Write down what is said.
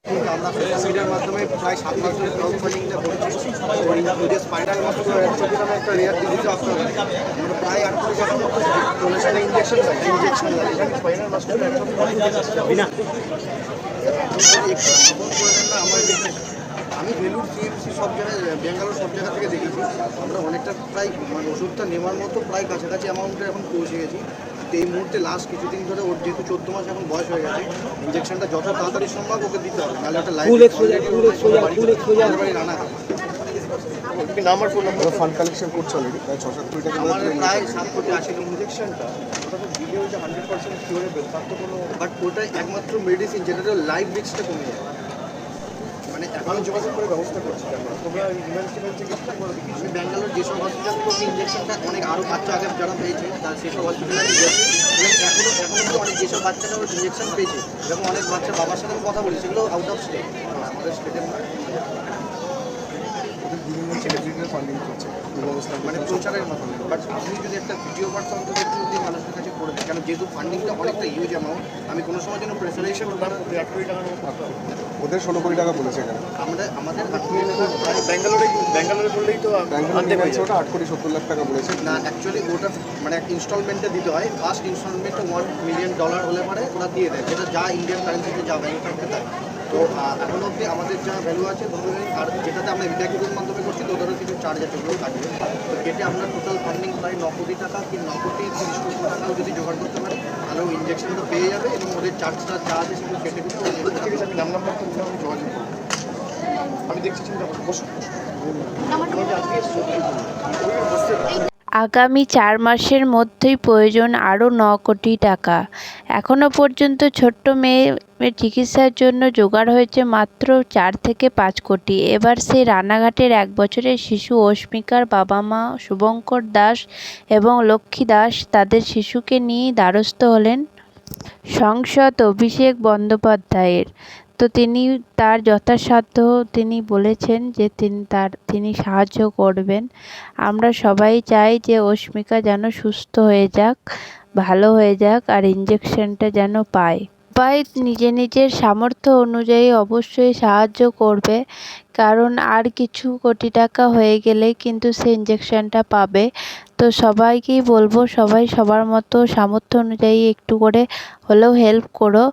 কিন্তু আমরা সোশ্যাল মিডিয়ার মাধ্যমে প্রায় 7 মাস ধরে ক্রাউড ফান্ডিংটা করেছি। ওই যে স্পাইনাল মাস্কুলার অ্যাট্রফি নামে একটা রেয়ার ডিজিজ আপনার আমরা প্রায় 8 কোটি টাকার মতো ডোনেশনে ইঞ্জেকশন লাগে এটা স্পাইনাল মাস্কুলার অ্যাট্রফি না একটু সাপোর্ট করে দেন না আমার আমি ভেলুর সিএমসি সব জায়গায় ব্যাঙ্গালোর সব জায়গা থেকে দেখেছি আমরা অনেকটা প্রায় মানে ওষুধটা নেওয়ার মতো প্রায় কাছাকাছি অ্যামাউন্টে এখন পৌঁছে গেছি। এই মুহূর্তে লাস্ট কিছুদিন ধরে ওর যেহেতু 14 মাস এখন বয়স হয়ে গেছে ইঞ্জেকশনটা যত তাড়াতাড়ি সম্ভব ওকে দিতে হবে, নাহলে ওটা লাইফ বাড়ি Rana number phone number fund collection করছে অলরেডি প্রায় 6-7 কোটি টাকা আমার প্রায় 7 কোটি 80 ইঞ্জেকশনটা ওটা তো দিলে ওই যে 100% কিউরেবল তার তো কোনো বাট ওটাই একমাত্র মেডিসিন যেটা লাইফ রিস্কটা কমে যায়। মানে এখন যোগাযোগ করে ব্যবস্থা করছি তোমরা আমি ব্যাঙ্গালোর যেসব হসপিটাল থেকে ইঞ্জেকশনটা অনেক আরও বাচ্চা আগে যারা পেয়েছে তার সেসব হসপিটালে গেছে এখনও অনেক যেসব বাচ্চারা ইঞ্জেকশন পেয়েছে যেমন অনেক বাচ্চা বাবার সাথে কথা বলি সেগুলো আউট অফ স্টেট আমাদের স্টেটের বিভিন্ন সেলিব্রিটির ফান্ডিং করছে মানে প্রচারের মাধ্যমে। বাট আপনি যদি একটা ভিডিও পাঠান তো একটু যদি মানুষের কাছে করে দেন কারণ যেহেতু ফান্ডিংটা অনেকটা ইউজ অ্যামাউন্ট আমি কোনো সময় যেন প্রেসারেশন ওটা 1 কোটি টাকা ওদের 16 কোটি টাকা বলেছে এখানে আমাদের ব্যাঙ্গালোরে বললেই তো ওটা 8 কোটি 70 লাখ টাকা বলেছে না অ্যাকচুয়ালি ওটা মানে একটা ইনস্টলমেন্টে দিতে হয়। ফার্স্ট ইনস্টলমেন্টে $1 মিলিয়ন হলে পরে ওরা দিয়ে দেয় যেটা যা ইন্ডিয়ান কারেন্সিতে যা ভ্যালু থাকতে তাই। তো এখন অবধি আমাদের যা ভ্যালু আছে ধরুন আর যেটাতে আমরা ইন্টারভিউর মাধ্যমে করছি তো ওদেরও কিছু চার্জ আছে ওগুলো থাকবে। তো কেটে আমরা টোটাল ফান্ডিং প্রায় 9 কোটি টাকা কি 9 কোটি 30 কোটি টাকাও যদি জোগাড় করতে পারি তাহলে ইঞ্জেকশনটা পেয়ে যাবে এবং ওদের চার্জটা যা আছে সেগুলো কেটে দিতে ঠিক আছে। আমি নাম্বার তো আমি যোগাযোগ করবো আমি দেখছি চিন্তা করবো বসুন আগামী 4 মাসের মধ্যেই প্রয়োজন আরও 9 কোটি টাকা। এখনও পর্যন্ত ছোট্ট মেয়ের চিকিৎসার জন্য জোগাড় হয়েছে মাত্র 4 থেকে 5 কোটি। এবার সেই রানাঘাটের 1 বছরের শিশু অস্মিকার বাবা মা শুভঙ্কর দাস এবং লক্ষ্মী দাস তাদের শিশুকে নিয়েই দ্বারস্থ হলেন সাংসদ অভিষেক বন্দ্যোপাধ্যায়ের। তো তিনি তার যথাসাধ্য তিনি বলেছেন যে তিনি সাহায্য করবেন। আমরা সবাই চাই যে অস্মিকা যেন সুস্থ হয়ে যাক, ভালো হয়ে যাক আর ইঞ্জেকশনটা যেন পায়। সবাই নিজের সামর্থ্য অনুযায়ী অবশ্যই সাহায্য করবে কারণ আর কিছু কোটি টাকা হয়ে গেলেই কিন্তু সে ইঞ্জেকশনটা পাবে। তো সবাইকেই বলবো সবাই সবার মতো সামর্থ্য অনুযায়ী একটু করে হলেও হেল্প করো।